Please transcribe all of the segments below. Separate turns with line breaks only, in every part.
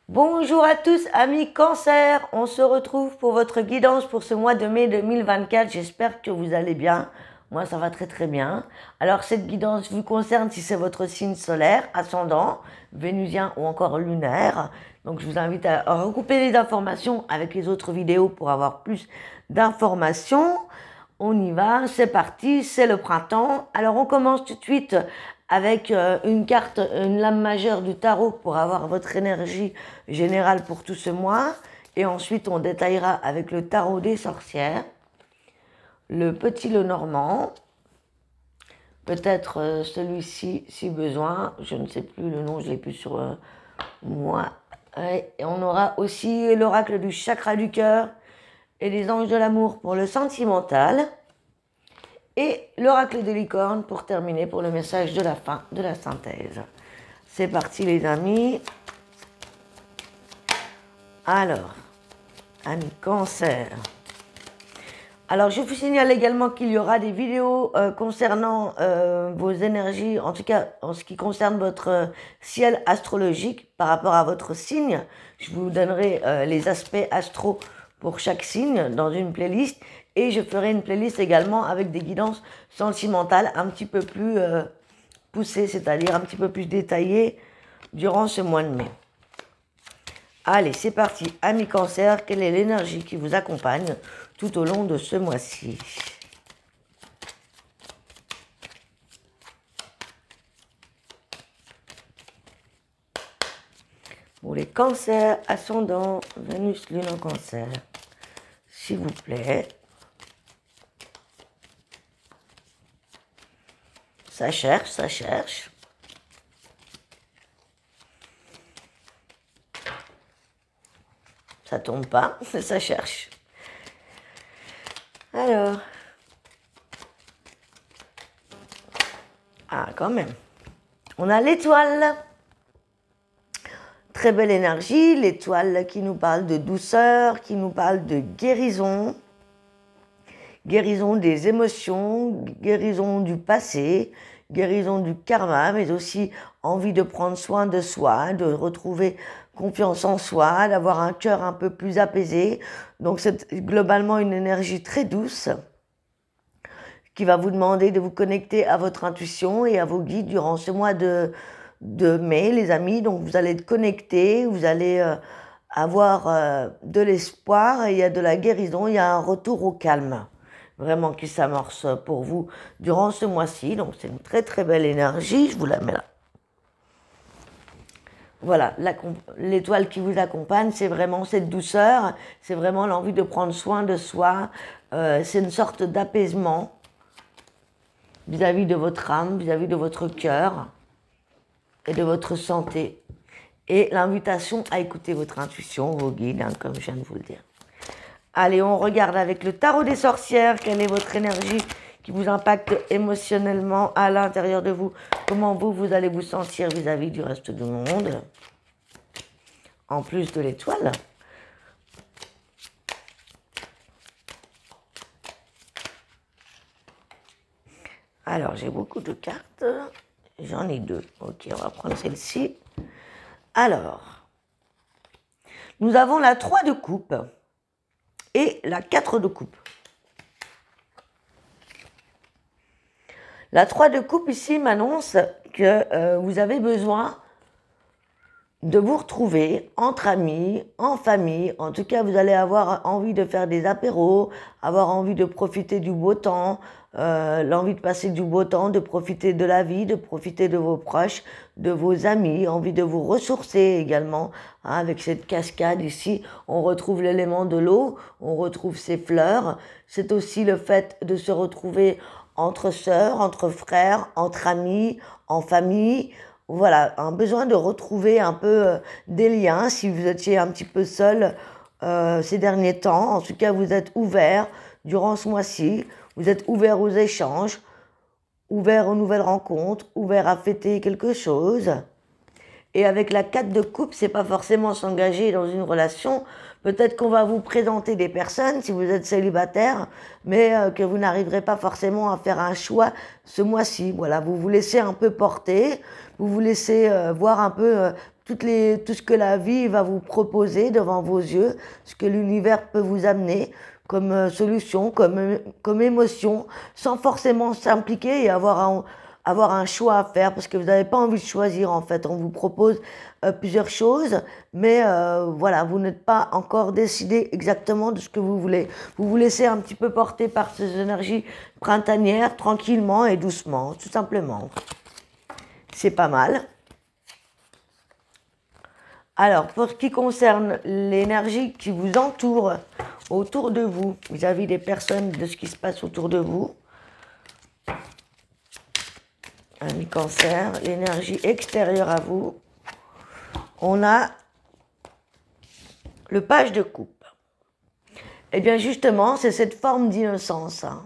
Bonjour à tous, amis Cancer. On se retrouve pour votre guidance pour ce mois de mai 2024. J'espère que vous allez bien. Moi, ça va très très bien. Alors, cette guidance vous concerne si c'est votre signe solaire, ascendant, vénusien ou encore lunaire. Donc, je vous invite à recouper les informations avec les autres vidéos pour avoir plus d'informations. On y va, c'est parti, c'est le printemps. Alors, on commence tout de suite avec une carte, une lame majeure du tarot pour avoir votre énergie générale pour tout ce mois. Et ensuite, on détaillera avec le tarot des sorcières, le petit Lenormand, peut-être celui-ci si besoin. Je ne sais plus le nom, je ne l'ai plus sur moi. Et on aura aussi l'oracle du chakra du cœur et les anges de l'amour pour le sentimental. Et l'oracle de licorne pour terminer pour le message de la fin de la synthèse. C'est parti les amis. Alors, amis Cancer. Alors je vous signale également qu'il y aura des vidéos concernant vos énergies, en tout cas en ce qui concerne votre ciel astrologique par rapport à votre signe. Je vous donnerai les aspects astro pour chaque signe dans une playlist. Et je ferai une playlist également avec des guidances sentimentales un petit peu plus poussées, c'est-à-dire un petit peu plus détaillées durant ce mois de mai. Allez, c'est parti. Amis Cancer, quelle est l'énergie qui vous accompagne tout au long de ce mois-ci? Pour les cancers, ascendant, Vénus, Lune en Cancer, s'il vous plaît. Ça cherche, ça cherche. Ça tombe pas, ça cherche. Alors. Ah, quand même. On a l'étoile. Très belle énergie, l'étoile qui nous parle de douceur, qui nous parle de guérison. Guérison des émotions, guérison du passé, guérison du karma, mais aussi envie de prendre soin de soi, de retrouver confiance en soi, d'avoir un cœur un peu plus apaisé. Donc c'est globalement une énergie très douce qui va vous demander de vous connecter à votre intuition et à vos guides durant ce mois de mai, les amis. Donc vous allez être connectés, vous allez avoir de l'espoir, il y a de la guérison, il y a un retour au calme vraiment qui s'amorce pour vous durant ce mois-ci. Donc c'est une très très belle énergie, je vous la mets là. Voilà, l'étoile qui vous accompagne, c'est vraiment cette douceur, c'est vraiment l'envie de prendre soin de soi, c'est une sorte d'apaisement vis-à-vis de votre âme, vis-à-vis de votre cœur et de votre santé. Et l'invitation à écouter votre intuition, vos guides, hein, comme je viens de vous le dire. Allez, on regarde avec le tarot des sorcières, quelle est votre énergie qui vous impacte émotionnellement à l'intérieur de vous. Comment vous allez vous sentir vis-à-vis du reste du monde, en plus de l'étoile. Alors, j'ai beaucoup de cartes. J'en ai deux. Ok, on va prendre celle-ci. Alors, nous avons la 3 de coupe et la 4 de coupe. La 3 de coupe ici m'annonce que vous avez besoin de vous retrouver entre amis, en famille. En tout cas, vous allez avoir envie de faire des apéros, avoir envie de profiter du beau temps, l'envie de passer du beau temps, de profiter de la vie, de profiter de vos proches, de vos amis, envie de vous ressourcer également. Hein, avec cette cascade ici, on retrouve l'élément de l'eau, on retrouve ces fleurs. C'est aussi le fait de se retrouver entre sœurs, entre frères, entre amis, en famille. Voilà, un besoin de retrouver un peu des liens si vous étiez un petit peu seul ces derniers temps. En tout cas, vous êtes ouvert durant ce mois-ci. Vous êtes ouvert aux échanges, ouvert aux nouvelles rencontres, ouvert à fêter quelque chose. Et avec la 4 de coupe, c'est pas forcément s'engager dans une relation. Peut-être qu'on va vous présenter des personnes si vous êtes célibataire, mais que vous n'arriverez pas forcément à faire un choix ce mois-ci. Voilà, vous vous laissez un peu porter, vous vous laissez voir un peu tout ce que la vie va vous proposer devant vos yeux, ce que l'univers peut vous amener comme solution, comme émotion, sans forcément s'impliquer et avoir un choix à faire, parce que vous n'avez pas envie de choisir en fait. On vous propose plusieurs choses, mais voilà, vous n'êtes pas encore décidé exactement de ce que vous voulez. Vous vous laissez un petit peu porter par ces énergies printanières, tranquillement et doucement, tout simplement. C'est pas mal. Alors, pour ce qui concerne l'énergie qui vous entoure, autour de vous, vis-à-vis des personnes, de ce qui se passe autour de vous, ami Cancer, l'énergie extérieure à vous, on a le page de coupe. Eh bien, justement, c'est cette forme d'innocence. Hein.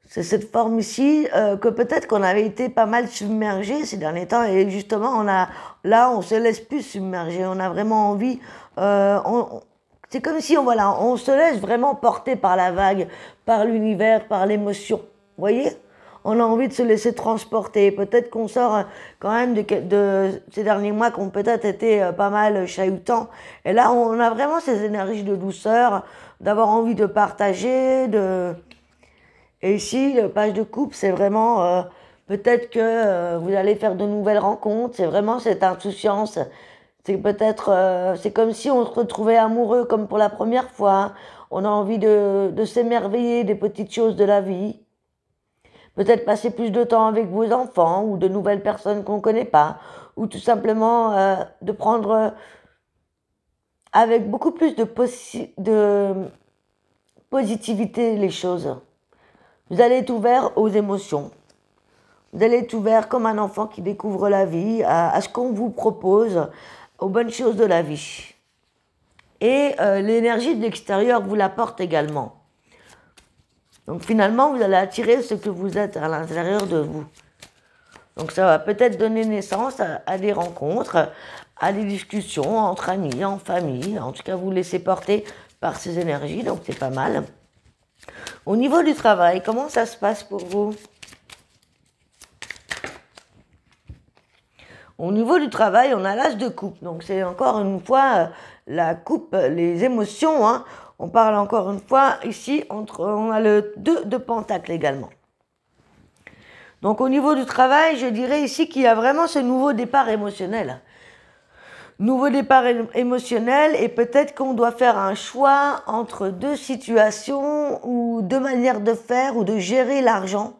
C'est cette forme ici que peut-être qu'on avait été pas mal submergé ces derniers temps et justement là on se laisse plus submerger, on a vraiment envie, c'est comme si on se laisse vraiment porter par la vague, par l'univers, par l'émotion, vous voyez, on a envie de se laisser transporter, peut-être qu'on sort quand même de ces derniers mois qui ont peut-être été pas mal chahutants et là on a vraiment ces énergies de douceur, d'avoir envie de partager, Et ici, le page de coupe, c'est vraiment peut-être que vous allez faire de nouvelles rencontres. C'est vraiment cette insouciance. C'est peut-être, c'est comme si on se retrouvait amoureux comme pour la première fois. Hein. On a envie de s'émerveiller des petites choses de la vie. Peut-être passer plus de temps avec vos enfants ou de nouvelles personnes qu'on ne connaît pas. Ou tout simplement de prendre avec beaucoup plus de positivité les choses. Vous allez être ouvert aux émotions. Vous allez être ouvert comme un enfant qui découvre la vie, à ce qu'on vous propose, aux bonnes choses de la vie. Et l'énergie de l'extérieur vous l'apporte également. Donc finalement, vous allez attirer ce que vous êtes à l'intérieur de vous. Donc ça va peut-être donner naissance à des rencontres, à des discussions entre amis, en famille. En tout cas, vous laissez porter par ces énergies, donc c'est pas mal. Au niveau du travail, comment ça se passe pour vous? Au niveau du travail, on a l'as de coupe. Donc c'est encore une fois la coupe, les émotions. Hein. On parle encore une fois ici, on a le 2 de pentacle également. Donc au niveau du travail, je dirais ici qu'il y a vraiment ce nouveau départ émotionnel. Nouveau départ émotionnel et peut-être qu'on doit faire un choix entre deux situations ou deux manières de faire ou de gérer l'argent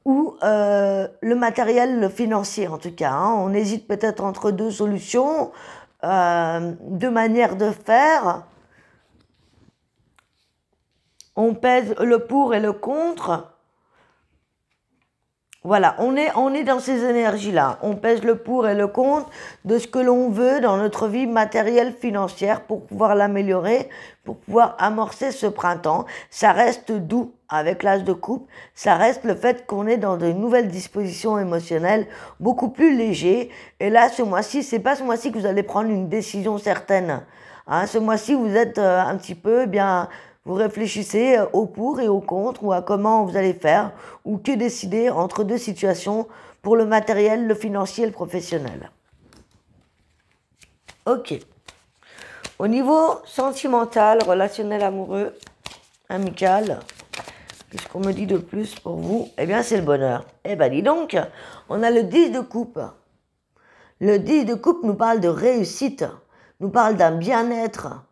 ou le matériel, le financier en tout cas. Hein. On hésite peut-être entre deux solutions, deux manières de faire. On pèse le pour et le contre. Voilà, on est dans ces énergies-là. On pèse le pour et le contre de ce que l'on veut dans notre vie matérielle, financière pour pouvoir l'améliorer, pour pouvoir amorcer ce printemps. Ça reste doux avec l'as de coupe. Ça reste le fait qu'on est dans de nouvelles dispositions émotionnelles, beaucoup plus léger. Et là, ce mois-ci, c'est pas ce mois-ci que vous allez prendre une décision certaine. Hein, ce mois-ci, vous êtes un petit peu, eh bien... Vous réfléchissez au pour et au contre ou à comment vous allez faire ou que décider entre deux situations pour le matériel, le financier et le professionnel. Ok. Au niveau sentimental, relationnel amoureux, amical, qu'est-ce qu'on me dit de plus pour vous? Eh bien, c'est le bonheur. Eh bien, dis donc, on a le 10 de coupe. Le 10 de coupe nous parle de réussite, nous parle d'un bien-être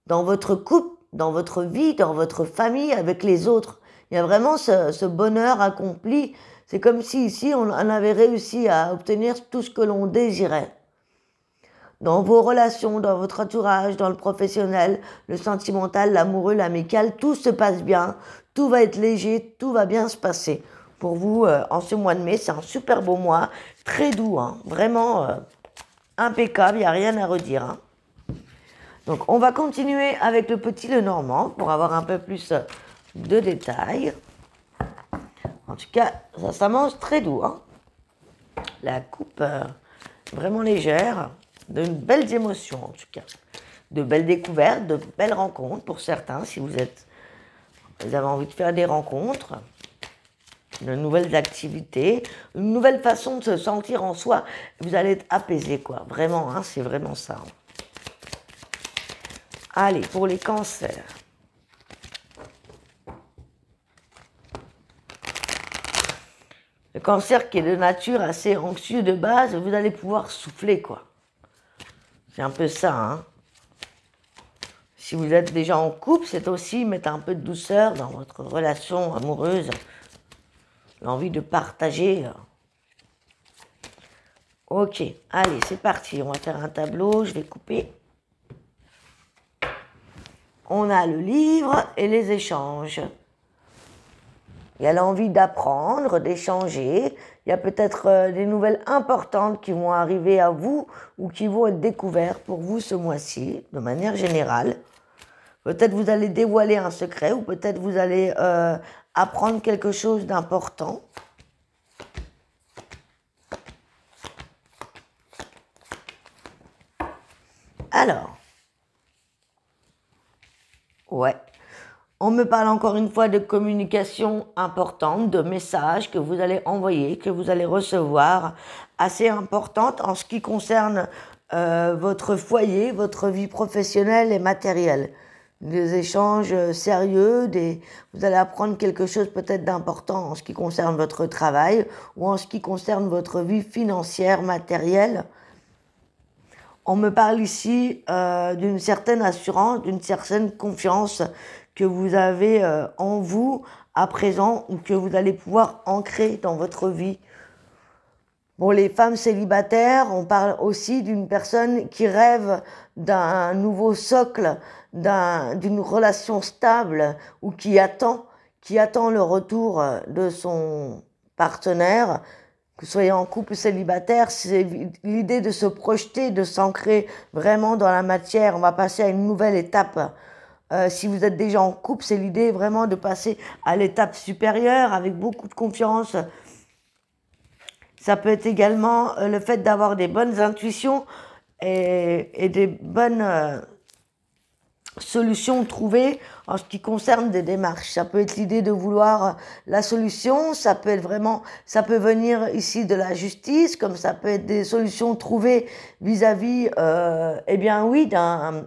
dans votre couple, dans votre vie, dans votre famille, avec les autres. Il y a vraiment ce bonheur accompli. C'est comme si ici, on avait réussi à obtenir tout ce que l'on désirait. Dans vos relations, dans votre entourage, dans le professionnel, le sentimental, l'amoureux, l'amical, tout se passe bien, tout va être léger, tout va bien se passer. Pour vous, en ce mois de mai, c'est un super beau mois, très doux, hein, vraiment impeccable, il n'y a rien à redire. Hein. Donc, on va continuer avec le petit Lenormand pour avoir un peu plus de détails. En tout cas, ça s'annonce très doux. Hein. La coupe vraiment légère, de belles émotions en tout cas. De belles découvertes, de belles rencontres pour certains, si vous avez envie de faire des rencontres. de nouvelles activités, une nouvelle façon de se sentir en soi. Vous allez être apaisé, quoi. Vraiment, hein, c'est vraiment ça. Allez, pour les cancers. Le cancer qui est de nature assez anxieux de base, vous allez pouvoir souffler, quoi. C'est un peu ça, hein. Si vous êtes déjà en couple, c'est aussi mettre un peu de douceur dans votre relation amoureuse. L'envie de partager. Ok, allez, c'est parti. On va faire un tableau, je vais couper. On a le livre et les échanges. Il y a l'envie d'apprendre, d'échanger. Il y a peut-être des nouvelles importantes qui vont arriver à vous ou qui vont être découvertes pour vous ce mois-ci, de manière générale. Peut-être vous allez dévoiler un secret ou peut-être vous allez apprendre quelque chose d'important. Alors, ouais, on me parle encore une fois de communication importante, de messages que vous allez envoyer, que vous allez recevoir, assez importante en ce qui concerne votre foyer, votre vie professionnelle et matérielle. Des échanges sérieux, vous allez apprendre quelque chose peut-être d'important en ce qui concerne votre travail ou en ce qui concerne votre vie financière, matérielle. On me parle ici d'une certaine assurance, d'une certaine confiance que vous avez en vous à présent ou que vous allez pouvoir ancrer dans votre vie. Pour les femmes célibataires, on parle aussi d'une personne qui rêve d'un nouveau socle, d'une relation stable ou qui attend le retour de son partenaire. Que vous soyez en couple ou célibataire, c'est l'idée de se projeter, de s'ancrer vraiment dans la matière. On va passer à une nouvelle étape. Si vous êtes déjà en couple, c'est l'idée vraiment de passer à l'étape supérieure avec beaucoup de confiance. Ça peut être également le fait d'avoir des bonnes intuitions et des bonnes solutions trouvées en ce qui concerne des démarches. Ça peut être l'idée de vouloir la solution, ça peut venir ici de la justice, comme ça peut être des solutions trouvées vis-à-vis, eh bien oui, d'un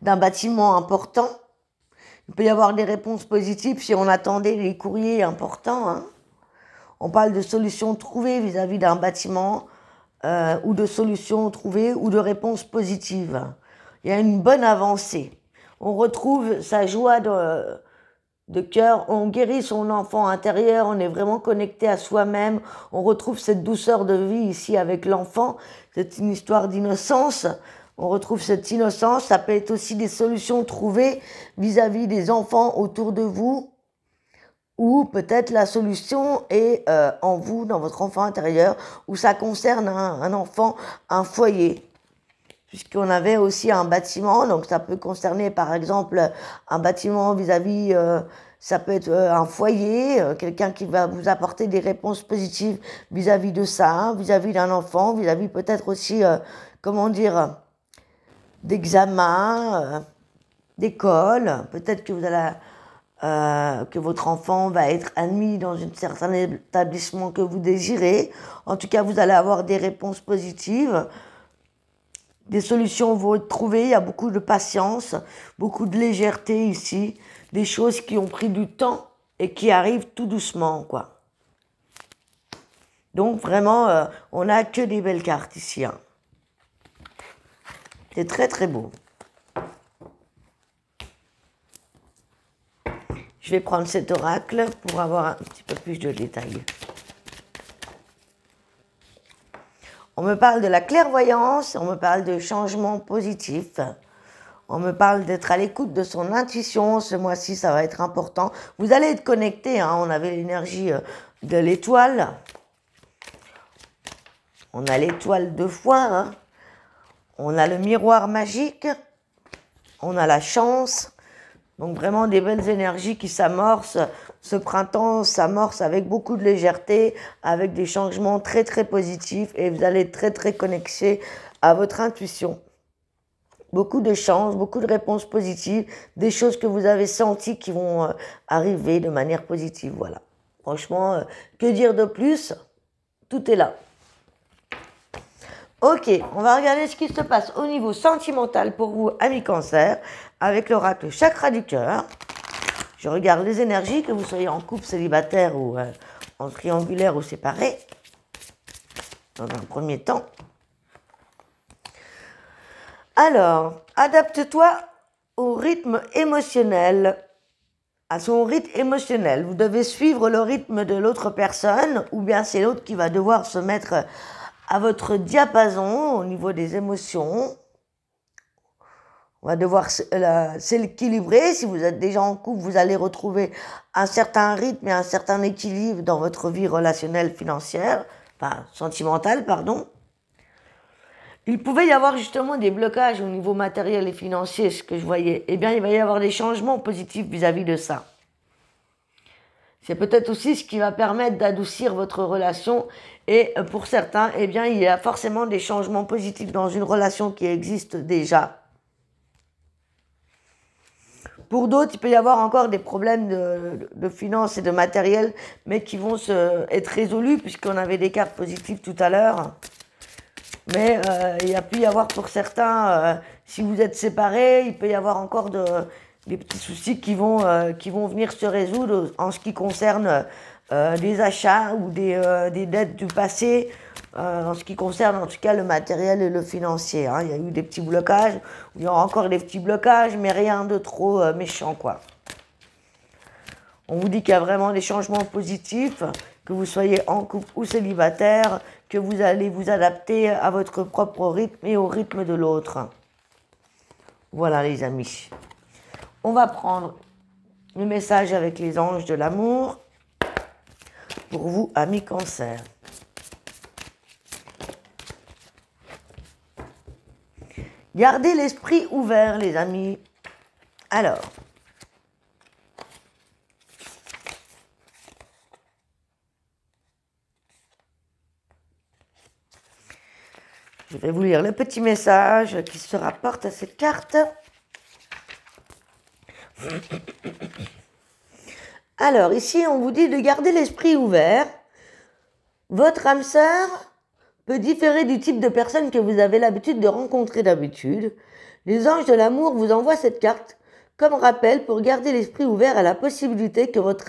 bâtiment important. Il peut y avoir des réponses positives si on attendait les courriers importants, hein. On parle de solutions trouvées vis-à-vis d'un bâtiment ou de solutions trouvées ou de réponses positives. Il y a une bonne avancée. On retrouve sa joie de cœur, on guérit son enfant intérieur, on est vraiment connecté à soi-même, on retrouve cette douceur de vie ici avec l'enfant, c'est une histoire d'innocence. On retrouve cette innocence, ça peut être aussi des solutions trouvées vis-à-vis des enfants autour de vous, ou peut-être la solution est en vous, dans votre enfant intérieur, où ça concerne un enfant, un foyer. Puisqu'on avait aussi un bâtiment, donc ça peut concerner par exemple un bâtiment vis-à-vis, ça peut être un foyer, quelqu'un qui va vous apporter des réponses positives vis-à-vis de ça, vis-à-vis d'un enfant, vis-à-vis peut-être aussi, comment dire, d'examen, d'école, peut-être que vous allez... que votre enfant va être admis dans un certain établissement que vous désirez. En tout cas, vous allez avoir des réponses positives. Des solutions vont être trouvées. Il y a beaucoup de patience, beaucoup de légèreté ici. Des choses qui ont pris du temps et qui arrivent tout doucement, quoi. Donc, vraiment, on n'a que des belles cartes ici, hein. C'est très, très beau. Je vais prendre cet oracle pour avoir un petit peu plus de détails. On me parle de la clairvoyance, on me parle de changements positifs. On me parle d'être à l'écoute de son intuition. Ce mois-ci, ça va être important. Vous allez être connecté, hein. On avait l'énergie de l'étoile. On a l'étoile de foi, hein. On a le miroir magique. On a la chance. Donc vraiment des belles énergies qui s'amorcent. Ce printemps s'amorce avec beaucoup de légèreté, avec des changements très très positifs et vous allez être très très connectés à votre intuition. beaucoup de chance, beaucoup de réponses positives, des choses que vous avez senties qui vont arriver de manière positive. Voilà. Franchement, que dire de plus? Tout est là. Ok, on va regarder ce qui se passe au niveau sentimental pour vous, amis Cancer, avec l'oracle chakra du cœur. Je regarde les énergies, que vous soyez en couple, célibataire ou en triangulaire ou séparé, dans un premier temps. Alors, adapte-toi au rythme émotionnel, à son rythme émotionnel. Vous devez suivre le rythme de l'autre personne, ou bien c'est l'autre qui va devoir se mettre à votre diapason au niveau des émotions. On va devoir s'équilibrer. Si vous êtes déjà en couple, vous allez retrouver un certain rythme et un certain équilibre dans votre vie relationnelle, financière, enfin sentimentale, pardon. Il pouvait y avoir justement des blocages au niveau matériel et financier, ce que je voyais. Eh bien, il va y avoir des changements positifs vis-à-vis de ça. C'est peut-être aussi ce qui va permettre d'adoucir votre relation. Et pour certains, eh bien, il y a forcément des changements positifs dans une relation qui existe déjà. Pour d'autres, il peut y avoir encore des problèmes de finances et de matériel, mais qui vont être résolus, puisqu'on avait des cartes positives tout à l'heure. Mais il y a pu y avoir pour certains, si vous êtes séparés, il peut y avoir encore des petits soucis qui vont venir se résoudre en ce qui concerne des achats ou des dettes du passé, en ce qui concerne en tout cas le matériel et le financier. Hein. Il y a eu des petits blocages, il y aura encore des petits blocages, mais rien de trop méchant, quoi. On vous dit qu'il y a vraiment des changements positifs, que vous soyez en couple ou célibataire, que vous allez vous adapter à votre propre rythme et au rythme de l'autre. Voilà les amis. On va prendre le message avec les anges de l'amour pour vous, amis Cancer. Gardez l'esprit ouvert, les amis. Alors, je vais vous lire le petit message qui se rapporte à cette carte. Alors, ici, on vous dit de garder l'esprit ouvert. Votre âme sœur peut différer du type de personne que vous avez l'habitude de rencontrer d'habitude. Les anges de l'amour vous envoient cette carte comme rappel pour garder l'esprit ouvert à la possibilité que votre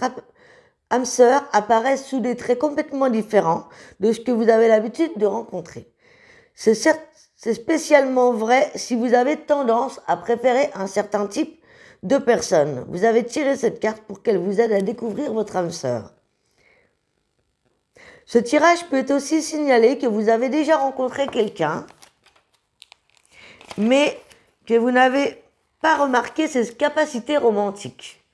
âme sœur apparaisse sous des traits complètement différents de ce que vous avez l'habitude de rencontrer. C'est spécialement vrai si vous avez tendance à préférer un certain type de personne. Vous avez tiré cette carte pour qu'elle vous aide à découvrir votre âme sœur. Ce tirage peut aussi signaler que vous avez déjà rencontré quelqu'un, mais que vous n'avez pas remarqué ses capacités romantiques.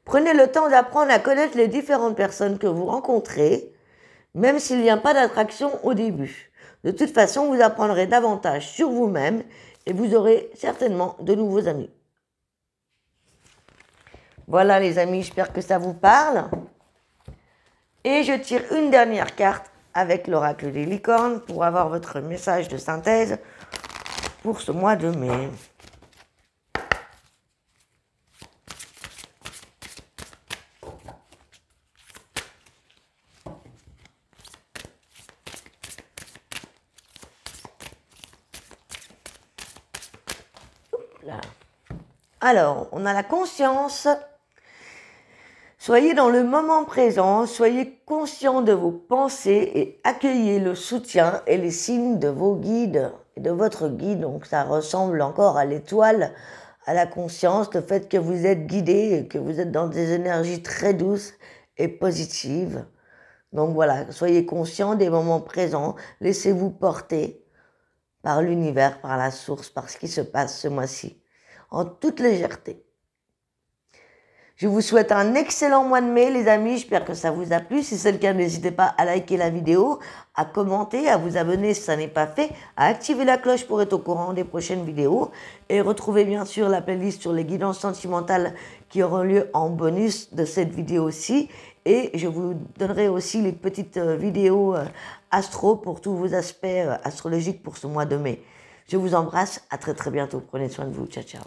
Prenez le temps d'apprendre à connaître les différentes personnes que vous rencontrez, même s'il n'y a pas d'attraction au début. De toute façon, vous apprendrez davantage sur vous-même et vous aurez certainement de nouveaux amis. Voilà les amis, j'espère que ça vous parle. Et je tire une dernière carte avec l'oracle des licornes pour avoir votre message de synthèse pour ce mois de mai. Là. Alors, on a la conscience. Soyez dans le moment présent, soyez conscient de vos pensées et accueillez le soutien et les signes de vos guides et de votre guide. Donc ça ressemble encore à l'étoile, à la conscience, le fait que vous êtes guidé et que vous êtes dans des énergies très douces et positives. Donc voilà, soyez conscient des moments présents, laissez-vous porter par l'univers, par la source, par ce qui se passe ce mois-ci, en toute légèreté. Je vous souhaite un excellent mois de mai, les amis. J'espère que ça vous a plu. Si c'est le cas, n'hésitez pas à liker la vidéo, à commenter, à vous abonner si ça n'est pas fait, à activer la cloche pour être au courant des prochaines vidéos. Et retrouvez bien sûr la playlist sur les guidances sentimentales qui auront lieu en bonus de cette vidéo-ci. Et je vous donnerai aussi les petites vidéos astro pour tous vos aspects astrologiques pour ce mois de mai. Je vous embrasse, à très très bientôt. Prenez soin de vous. Ciao, ciao.